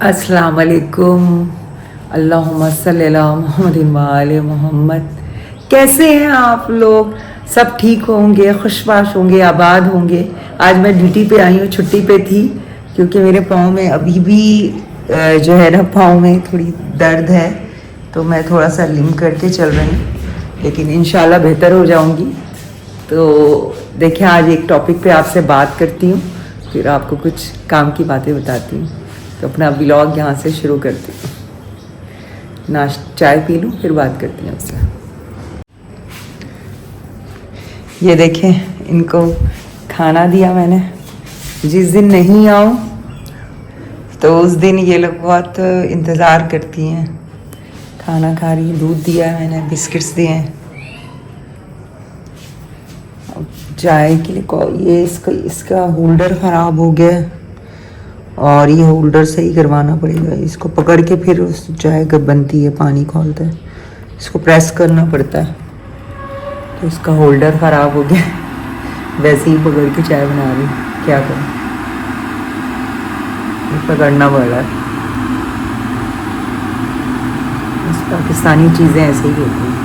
अस्सलाम वालेकुम। अल्लाहुम्मा सल्ली अला मुहम्मदिन व आले मोहम्मद। कैसे हैं आप लोग? सब ठीक होंगे, खुशबाश होंगे, आबाद होंगे। आज मैं ड्यूटी पे आई हूँ, छुट्टी पे थी क्योंकि मेरे पाँव में अभी भी जो है ना, पाँव में थोड़ी दर्द है, तो मैं थोड़ा सा लिम करके चल रही हूँ, लेकिन इंशाल्लाह बेहतर हो जाऊँगी। तो देखिए, आज एक टॉपिक पे आपसे बात करती हूँ, फिर आपको कुछ काम की बातें बताती हूँ। तो अपना व्लॉग यहाँ से शुरू करती हूँ। चाय पी लूँ, फिर बात करती हूँ आपसे। ये देखें, इनको खाना दिया मैंने। जिस दिन नहीं आऊँ तो उस दिन ये लोग बहुत इंतज़ार करती हैं। खाना खा रही, दूध दिया है मैंने, बिस्किट्स दिए हैं। चाय के लिए ये इसका होल्डर ख़राब हो गया है और ये होल्डर सही करवाना पड़ेगा। इसको पकड़ के फिर उस चाय कब बनती है, पानी खोलता है, इसको प्रेस करना पड़ता है। तो इसका होल्डर ख़राब हो गया, वैसे ही पकड़ के चाय बना रही, क्या करूँ, पकड़ना पड़ रहा है। पाकिस्तानी चीज़ें ऐसे ही होती हैं।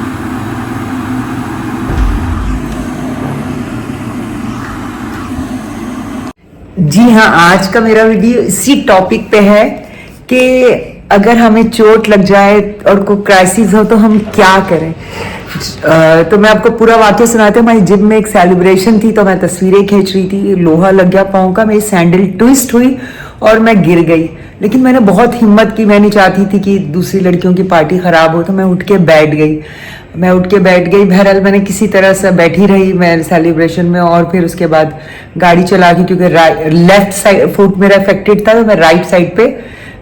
जी हाँ, आज का मेरा वीडियो इसी टॉपिक पे है कि अगर हमें चोट लग जाए और कोई क्राइसिस हो तो हम क्या करें। तो मैं आपको पूरा वाक्य सुनाती हूँ। हमारी जिम में एक सेलिब्रेशन थी, तो मैं तस्वीरें खींच रही थी। लोहा लग गया पाँव का, मेरी सैंडल ट्विस्ट हुई और मैं गिर गई। लेकिन मैंने बहुत हिम्मत की, मैं नहीं चाहती थी कि दूसरी लड़कियों की पार्टी खराब हो, तो मैं उठ के बैठ गई। बहरहाल मैंने किसी तरह से बैठी रही मैं सेलिब्रेशन में, और फिर उसके बाद गाड़ी चला के, क्योंकि लेफ्ट साइड फुट मेरा अफेक्टेड था, तो मैं राइट साइड पे,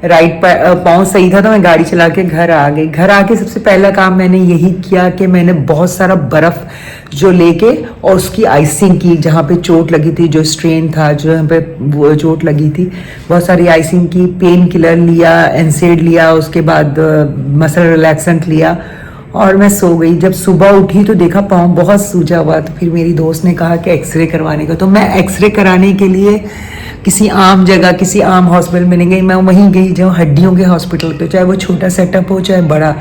पाँव सही था, तो मैं गाड़ी चला के घर आ गई। घर आके सबसे पहला काम मैंने यही किया कि मैंने बहुत सारा बर्फ़ जो लेके और उसकी आइसिंग की, जहाँ पे चोट लगी थी, जो स्ट्रेन था, जो यहाँ पे वो चोट लगी थी, बहुत सारी आइसिंग की। पेन किलर लिया, एनसेड लिया, उसके बाद मसल रिलैक्सेंट लिया और मैं सो गई। जब सुबह उठी तो देखा पाँव बहुत सूजा हुआ। तो फिर मेरी दोस्त ने कहा कि एक्सरे करवाने का, तो मैं एक्सरे कराने के लिए किसी आम जगह, किसी आम हॉस्पिटल में नहीं गई, मैं वहीं गई जो हड्डियों के हॉस्पिटल पे, चाहे वो छोटा सेटअप हो चाहे बड़ा,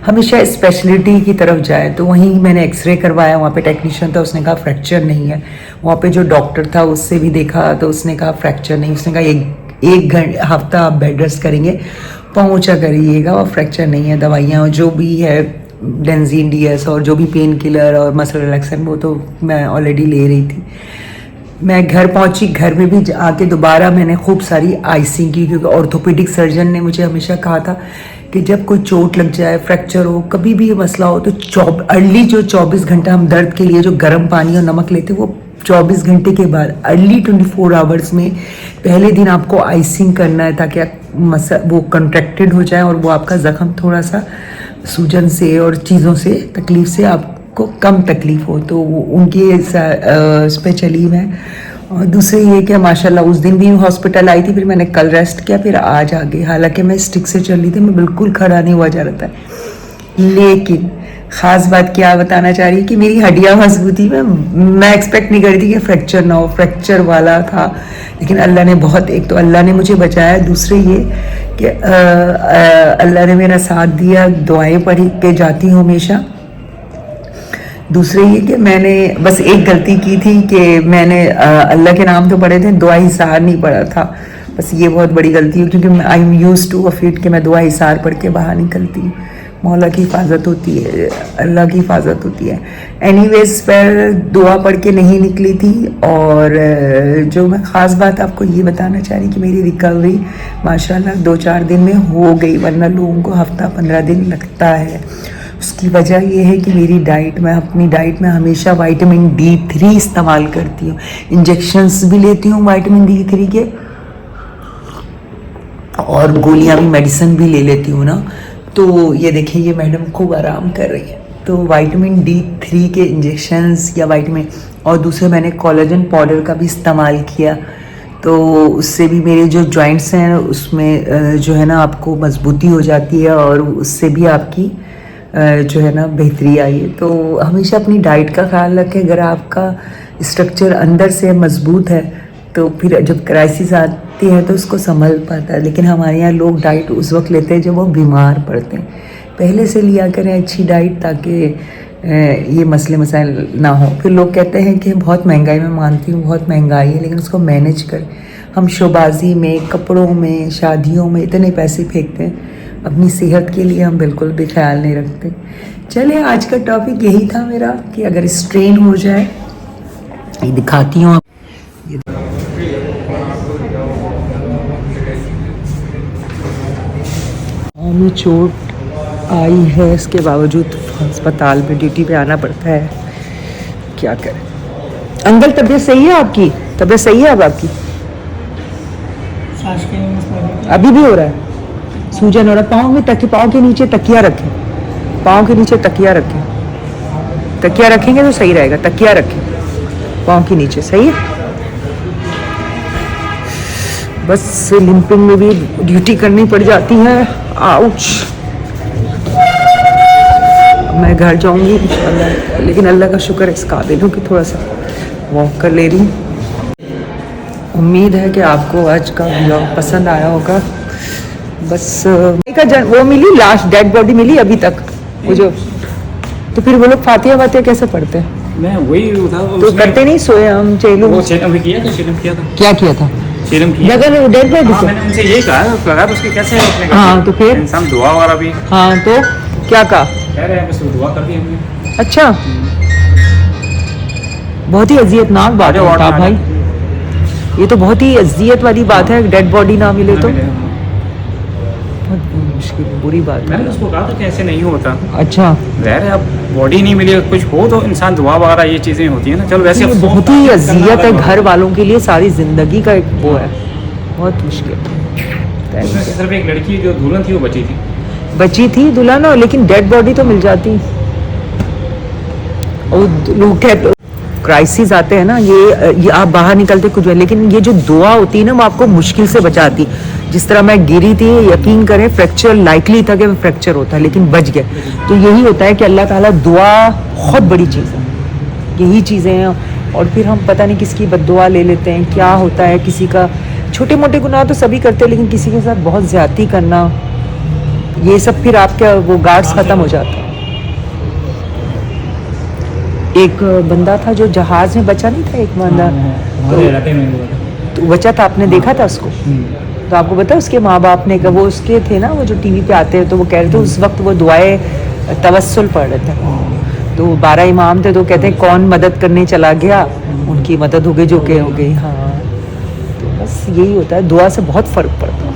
हमेशा स्पेशलिटी की तरफ जाए। तो वहीं मैंने एक्सरे करवाया। वहाँ पे टेक्नीशियन था, उसने कहा फ्रैक्चर नहीं है। वहाँ पे जो डॉक्टर था उससे भी देखा, तो उसने कहा फ्रैक्चर नहीं। उसने कहा एक हफ्ता आप बेड रेस्ट करेंगे, पहुँचा करिएगा, और फ्रैक्चर नहीं है। दवाइयाँ जो भी है, डेंजीन DS और जो भी पेन किलर और मसल रिलैक्सेंट, वो तो मैं ऑलरेडी ले रही थी। मैं घर पहुंची, घर में भी आके दोबारा मैंने खूब सारी आइसिंग की, क्योंकि ऑर्थोपेडिक सर्जन ने मुझे हमेशा कहा था कि जब कोई चोट लग जाए, फ्रैक्चर हो, कभी भी मसला हो, तो अर्ली जो 24 घंटा हम दर्द के लिए जो गर्म पानी और नमक लेते, वो 24 घंटे के बाद अर्ली 24 आवर्स में पहले दिन आपको आइसिंग करना है, ताकि वो कंट्रैक्टेड हो जाए और वो आपका ज़ख्म थोड़ा सा सूजन से और चीज़ों से, तकलीफ से आपको कम तकलीफ हो। तो उनकी इस पे चली मैं। और दूसरे ये कि माशाल्लाह उस दिन भी हॉस्पिटल आई थी, फिर मैंने कल रेस्ट किया, फिर आज आ गई। हालांकि मैं स्टिक से चल रही थी, मैं बिल्कुल खड़ा नहीं हुआ जा रहा था। लेकिन ख़ास बात क्या बताना चाह रही है कि मेरी हड्डियाँ मजबूत थी। मैं एक्सपेक्ट नहीं कर रही थी कि फ्रैक्चर ना हो, फ्रैक्चर वाला था। लेकिन अल्लाह ने बहुत, एक तो अल्लाह ने मुझे बचाया, दूसरे ये कि अल्लाह ने मेरा साथ दिया। दुआएं पढ़ के जाती हूँ हमेशा। दूसरे ये कि मैंने बस एक गलती की थी कि मैंने अल्लाह के नाम तो पढ़े थे, दुआ हिसार नहीं पढ़ा था। बस ये बहुत बड़ी गलती है, क्योंकि I am used two of it कि मैं दुआ हिसार पढ़ के बाहर निकलती हूँ। मौला की हिफाजत होती है, अल्लाह की हिफाजत होती है। एनीवेज, पर दुआ पढ़ के नहीं निकली थी। और जो मैं ख़ास बात आपको ये बताना चाह रही कि मेरी रिकवरी माशाल्लाह 2-4 दिन में हो गई, वरना लोगों को हफ्ता 15 दिन लगता है। उसकी वजह यह है कि मेरी डाइट, मैं अपनी डाइट में हमेशा विटामिन D3 इस्तेमाल करती हूँ। इंजेक्शन्स भी लेती हूँ विटामिन D3 के, और गोलियाँ भी, मेडिसिन भी ले लेती हूँ ना। तो ये देखिए, ये मैडम खूब आराम कर रही है। तो विटामिन D3 के इंजेक्शन्स या विटामिन, और दूसरे मैंने कोलेजन पाउडर का भी इस्तेमाल किया। तो उससे भी मेरे जो जॉइंट्स हैं उसमें जो है ना, आपको मजबूती हो जाती है, और उससे भी आपकी जो है ना बेहतरी आई है। तो हमेशा अपनी डाइट का ख्याल रखें। अगर आपका स्ट्रक्चर अंदर से मजबूत है, तो फिर जब क्राइसिस आती लगती है तो उसको संभल पाता है, लेकिन हमारे यहाँ लोग डाइट उस वक्त लेते हैं जब वो बीमार पड़ते हैं। पहले से लिया करें अच्छी डाइट ताकि ये मसले मसाइल ना हो। फिर लोग कहते हैं कि बहुत महंगाई, में मानती हूँ बहुत महंगाई है, लेकिन उसको मैनेज करें। हम शोबाजी में, कपड़ों में, शादियों में इतने पैसे फेंकते हैं, अपनी सेहत के लिए हम बिल्कुल भी ख्याल नहीं रखते। चलिए, आज का टॉपिक यही था मेरा कि अगर स्ट्रेन हो जाए, ये दिखाती हूँ हमें चोट आई है, इसके बावजूद अस्पताल में ड्यूटी पे आना पड़ता है, क्या करें। अंकल, तबीयत सही है आपकी? तबीयत सही है अब आपकी? अभी भी हो रहा है, सूजन हो रहा है पाँव में? पाँव के नीचे तकिया रखें, पाँव के नीचे तकिया रखें, तकिया रखेंगे तो सही रहेगा। तकिया रखें पाँव के नीचे, सही है। बस लिंपिंग में भी ड्यूटी करनी पड़ जाती है। आउच। मैं घर जाऊंगी इंशाल्लाह, लेकिन अल्लाह का शुक्र इस काबिल हूँ कि थोड़ा सा वॉक कर ले रही हूँ। उम्मीद है कि आपको आज का व्लॉग पसंद आया होगा। बस वो मिली, लास्ट डेड बॉडी मिली अभी तक वो जो, तो फिर वो लोग फातिहा वातिहा कैसे पढ़ते हैं? मैं वही तो करते नहीं, सोए हम चेलू। वो चेलम भी किया था, चेलम किया था। क्या किया था? चेलम किया। जगह डेड बॉडी से मैंने उनसे यही कहा उसके कैसे अपने। हाँ, तो फिर इंसान दुआ वाला भी। हाँ, तो क्या कहा? कह रहे हैं बस दुआ कर दी हमने। अच्छा, बहुत ही अजियतनाक बात है ताब भाई, ये तो बहुत ही अजियत वाली बात है। डेड बॉडी ना मिले तो बहुत मुश्किल, बुरी बात है। मैंने उसको कहा था कि ऐसे नहीं होता। अच्छा, ज़ाहिर है अब बॉडी नहीं मिली, कुछ हो तो इंसान दुआ वगैरह ये चीज़ें होती है ना। चलो वैसे ये बहुत ही अजियत है घर वालों के लिए, सारी जिंदगी का एक वो है, बहुत मुश्किल। उसमें सिर्फ एक लड़की जो दुल्हन थी वो बची थी दुल्हन, लेकिन डेड बॉडी तो मिल जाती। और लोग कहते क्राइसिस आते हैं ना, ये आप बाहर निकलते कुछ है, लेकिन ये जो दुआ होती है ना वो आपको मुश्किल से बचाती। जिस तरह मैं गिरी थी, यकीन करें फ्रैक्चर लाइकली था कि फ्रैक्चर होता, लेकिन बच गए। तो यही होता है कि अल्लाह ताला, दुआ बहुत बड़ी चीज़ है, यही चीज़ें हैं। और फिर हम पता नहीं किसकी बद्दुआ ले लेते हैं, क्या होता है किसी का। छोटे मोटे गुनाह तो सभी करते हैं, लेकिन किसी के साथ बहुत ज़्यादती करना, ये सब फिर आपका वो गार्ड्स ख़त्म हो जाता है। एक बंदा था जो जहाज में बचा नहीं था, एक बंदा तो बचा था, आपने देखा था उसको? तो आपको पता है उसके माँ बाप ने, वो उसके थे ना, वो जो टीवी पे आते हैं, तो वो कह रहे थे उस वक्त वो दुआए तवस्सुल पढ़ रहे थे। तो 12 इमाम थे, तो कहते हैं कौन मदद करने चला गया, उनकी मदद हो गई जो के हो गई। हाँ, तो बस यही होता है, दुआ से बहुत फ़र्क पड़ता है।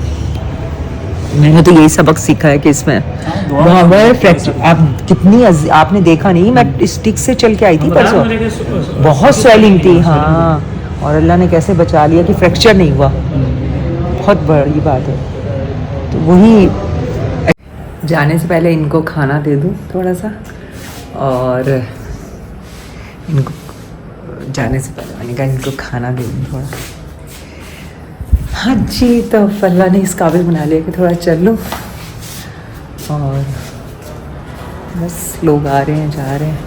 मैंने तो यही सबक सीखा है कि इसमें फ्रैक्चर, आप कितनी आपने देखा नहीं, मैं स्टिक से चल के आई थी परसों, बहुत स्वेलिंग थी। हाँ, और अल्लाह ने कैसे बचा लिया कि फ्रैक्चर नहीं हुआ, बहुत बड़ी बात है। तो वही, जाने से पहले इनको खाना दे दूँ थोड़ा सा, और इनको जाने से पहले मैंने कहा इनको खाना दे दूँ थोड़ा। हाँ जी, तो अल्लाह ने इस काबिल बना लिया कि थोड़ा चल लो, और बस लोग आ रहे हैं जा रहे हैं।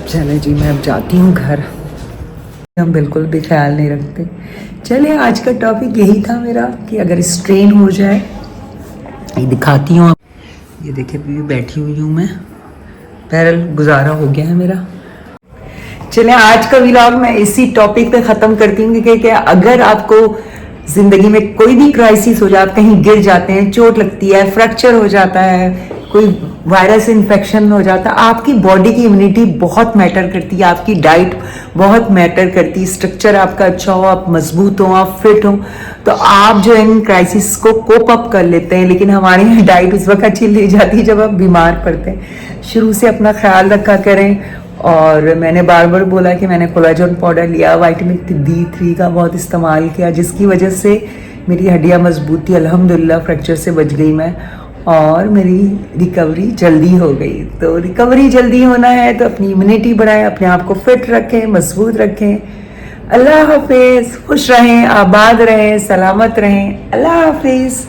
चले जी, मैं अब जाती हूँ घर, हम बिल्कुल भी ख्याल नहीं रखते। चलिए, आज का टॉपिक यही था मेरा कि अगर स्ट्रेन हो जाए, ये दिखाती हूँ। ये देखिए अभी बैठी हुई हूँ मैं, पैरल गुजारा हो गया है मेरा। चलिए, आज का व्लॉग मैं इसी टॉपिक पे ख़त्म करती हूँ कि अगर आपको ज़िंदगी में कोई भी क्राइसिस हो जाए, आप कहीं गिर जाते हैं, चोट लगती है, फ्रैक्चर हो जाता है, कोई वायरस इन्फेक्शन हो जाता है, आपकी बॉडी की इम्यूनिटी बहुत मैटर करती है, आपकी डाइट बहुत मैटर करती है, स्ट्रक्चर आपका अच्छा हो, आप मजबूत हो, आप फिट हो, तो आप जो इन क्राइसिस को कोप अप कर लेते हैं। लेकिन हमारे यहाँ डाइट उस वक्त अच्छी ली जाती है जब आप बीमार पड़ते हैं। शुरू से अपना ख्याल रखा करें। और मैंने बार बार बोला कि मैंने कोलाजन पाउडर लिया, विटामिन D3 का बहुत इस्तेमाल किया, जिसकी वजह से मेरी हड्डियाँ मजबूत थी। अल्हम्दुलिल्लाह फ्रैक्चर से बच गई मैं, और मेरी रिकवरी जल्दी हो गई। तो रिकवरी जल्दी होना है तो अपनी इम्यूनिटी बढ़ाएं, अपने आप को फिट रखें, मजबूत रखें। अल्लाह हाफिज़, खुश रहें, आबाद रहें, सलामत रहें। अल्लाह हाफिज़।